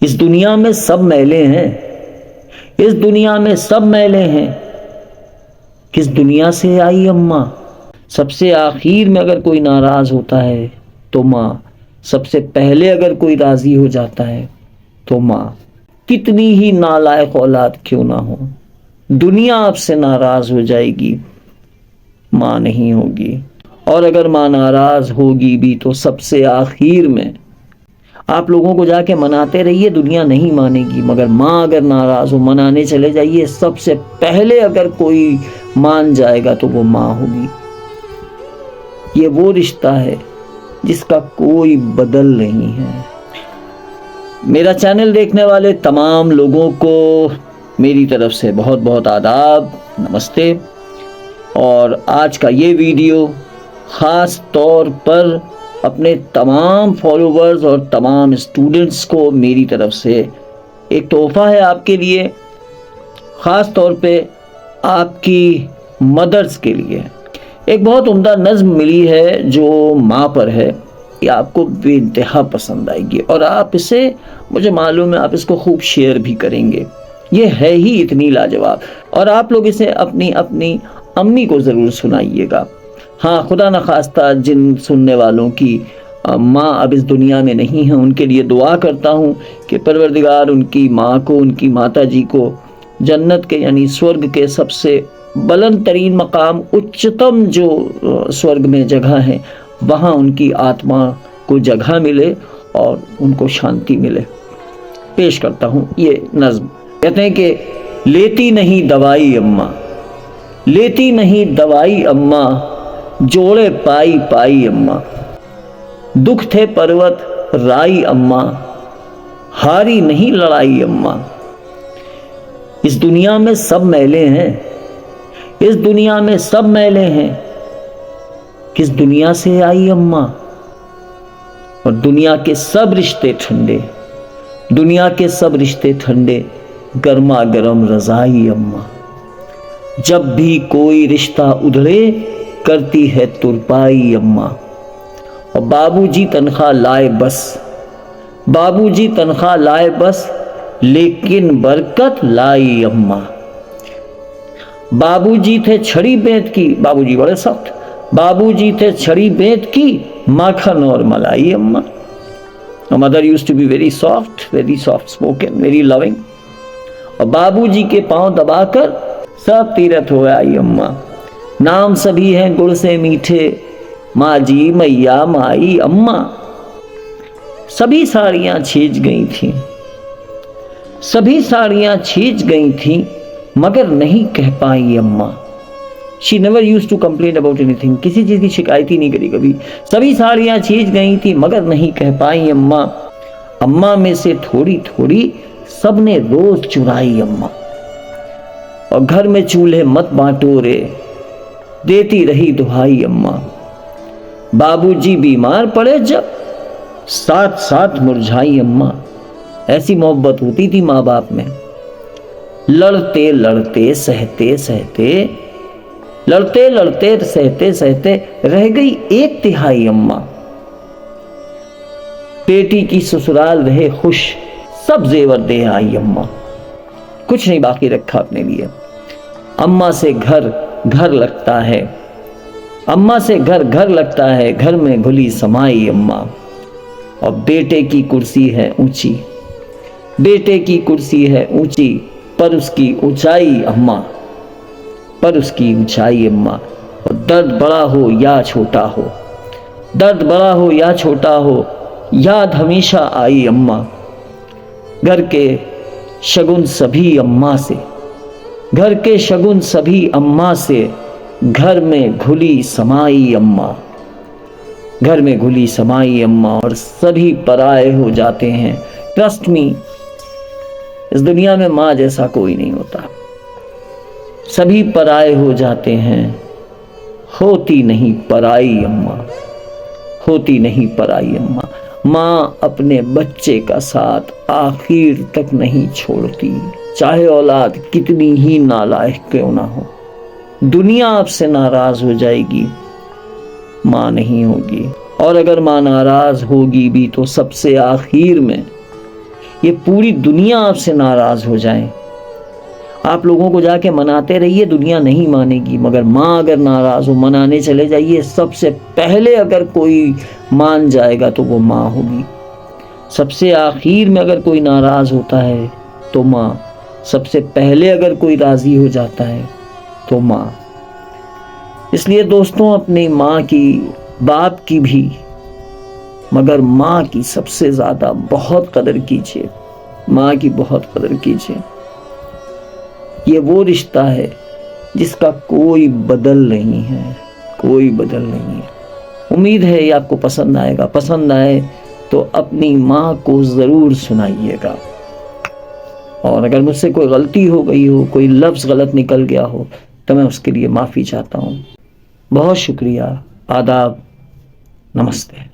इस दुनिया में सब मैले हैं, इस दुनिया में सब मैले हैं। किस दुनिया से आई अम्मा? सबसे आखिर में अगर कोई नाराज होता है तो माँ, सबसे पहले अगर कोई राजी हो जाता है तो माँ। कितनी ही नालायक औलाद क्यों ना हो, दुनिया आपसे नाराज हो जाएगी, माँ नहीं होगी। और अगर माँ नाराज होगी भी तो सबसे आखिर में आप लोगों को जाके मनाते रहिए, दुनिया नहीं मानेगी। मगर माँ अगर नाराज हो, मनाने चले जाइए, सबसे पहले अगर कोई मान जाएगा तो वो माँ होगी। ये वो रिश्ता है जिसका कोई बदल नहीं है। मेरा चैनल देखने वाले तमाम लोगों को मेरी तरफ से बहुत बहुत आदाब, नमस्ते। और आज का ये वीडियो ख़ास तौर पर अपने तमाम फॉलोवर्स और तमाम स्टूडेंट्स को मेरी तरफ से एक तोहफ़ा है आपके लिए, ख़ास तौर पे आपकी मदर्स के लिए। एक बहुत उम्दा नज़्म मिली है जो माँ पर है, ये आपको बेइंतहा पसंद आएगी और आप इसे, मुझे मालूम है आप इसको खूब शेयर भी करेंगे। ये है ही इतनी लाजवाब। और आप लोग इसे अपनी अपनी अम्मी को ज़रूर सुनाइएगा। हाँ, खुदा न खास्ता जिन सुनने वालों की माँ अब इस दुनिया में नहीं है, उनके लिए दुआ करता हूँ कि परवरदिगार उनकी माँ को, उनकी माता जी को जन्नत के यानी स्वर्ग के सबसे बुलंद तरीन मकाम, उच्चतम जो स्वर्ग में जगह है, वहाँ उनकी आत्मा को जगह मिले और उनको शांति मिले। पेश करता हूँ ये नज़्म। कहते हैं कि लेती नहीं दवाई अम्मा, लेती नहीं दवाई अम्मा, जोड़े पाई पाई अम्मा। दुख थे पर्वत राई अम्मा, हारी नहीं लड़ाई अम्मा। इस दुनिया में सब मैले हैं, इस दुनिया में सब मैले हैं। किस दुनिया से आई अम्मा? और दुनिया के सब रिश्ते ठंडे, दुनिया के सब रिश्ते ठंडे, गर्मा गर्म रज़ाई अम्मा। जब भी कोई रिश्ता उधड़े करती है तुरपाई अम्मा। और बाबूजी तनख्वाह लाए बस, बाबूजी तनख्वाह लाए बस, लेकिन बरकत लाई अम्मा। बाबूजी थे छड़ी बेंत की, बाबूजी बड़े सख्त, बाबूजी थे छड़ी बेंत की, माखन और मलाई अम्मा। Mother used to be very soft spoken, very loving. और बाबूजी के पांव दबाकर सब तीरथ हो आई अम्मा। नाम सभी हैं गुड़ से मीठे, माँ जी मैया माई अम्मा। सभी साड़ियाँ छींच गई थीं, सभी साड़ियाँ छींच गई थीं, मगर नहीं कह पाई अम्मा। She never used to complain about anything, किसी चीज़ की शिकायत ही नहीं करी कभी। सभी साड़ियाँ छींच गई थी मगर नहीं कह पाई अम्मा। अम्मा में से थोड़ी थोड़ी सबने रोज चुराई अम्मा। और घर में चूल्हे मत बांटो रे, देती रही दुहाई अम्मा। बाबूजी बीमार पड़े जब, साथ साथ मुरझाई अम्मा। ऐसी मोहब्बत होती थी माँ बाप में। लड़ते लड़ते सहते सहते, लड़ते लड़ते सहते सहते रह गई एक तिहाई अम्मा। बेटी की ससुराल रहे खुश, सब जेवर दे आई अम्मा। कुछ नहीं बाकी रखा अपने लिए। अम्मा से घर घर लगता है, अम्मा से घर घर लगता है, घर में घुली समाई अम्मा। और बेटे की कुर्सी है ऊंची, बेटे की कुर्सी है ऊंची, पर उसकी ऊंचाई अम्मा, पर उसकी ऊंचाई अम्मा। और दर्द बड़ा हो या छोटा हो, दर्द बड़ा हो या छोटा हो, याद हमेशा आई अम्मा। घर के शगुन सभी अम्मा से, घर के शगुन सभी अम्मा से, घर में घुली समाई अम्मा, घर में घुली समाई अम्मा। और सभी पराए हो जाते हैं। ट्रस्ट मी, इस दुनिया में माँ जैसा कोई नहीं होता। सभी पराए हो जाते हैं, होती नहीं पराई अम्मा, होती नहीं पराई अम्मा। माँ अपने बच्चे का साथ आखिर तक नहीं छोड़ती, चाहे औलाद कितनी ही नालायक क्यों ना हो। दुनिया आपसे नाराज हो जाएगी, माँ नहीं होगी। और अगर माँ नाराज होगी भी तो सबसे आखिर में ये पूरी दुनिया आपसे नाराज हो जाए, आप लोगों को जाके मनाते रहिए, दुनिया नहीं मानेगी, मगर माँ अगर नाराज हो, मनाने चले जाइए, सबसे पहले अगर कोई मान जाएगा तो वो माँ होगी। सबसे आखिर में अगर कोई नाराज होता है तो माँ, सबसे पहले अगर कोई राजी हो जाता है तो माँ। इसलिए दोस्तों, अपनी माँ की, बाप की भी, मगर माँ की सबसे ज्यादा बहुत कदर कीजिए, माँ की बहुत कदर कीजिए। ये वो रिश्ता है जिसका कोई बदल नहीं है, कोई बदल नहीं है। उम्मीद है ये आपको पसंद आएगा। पसंद आए तो अपनी माँ को ज़रूर सुनाइएगा, और अगर मुझसे कोई गलती हो गई हो, कोई लफ्ज़ गलत निकल गया हो, तो मैं उसके लिए माफ़ी चाहता हूँ। बहुत शुक्रिया। आदाब। नमस्ते।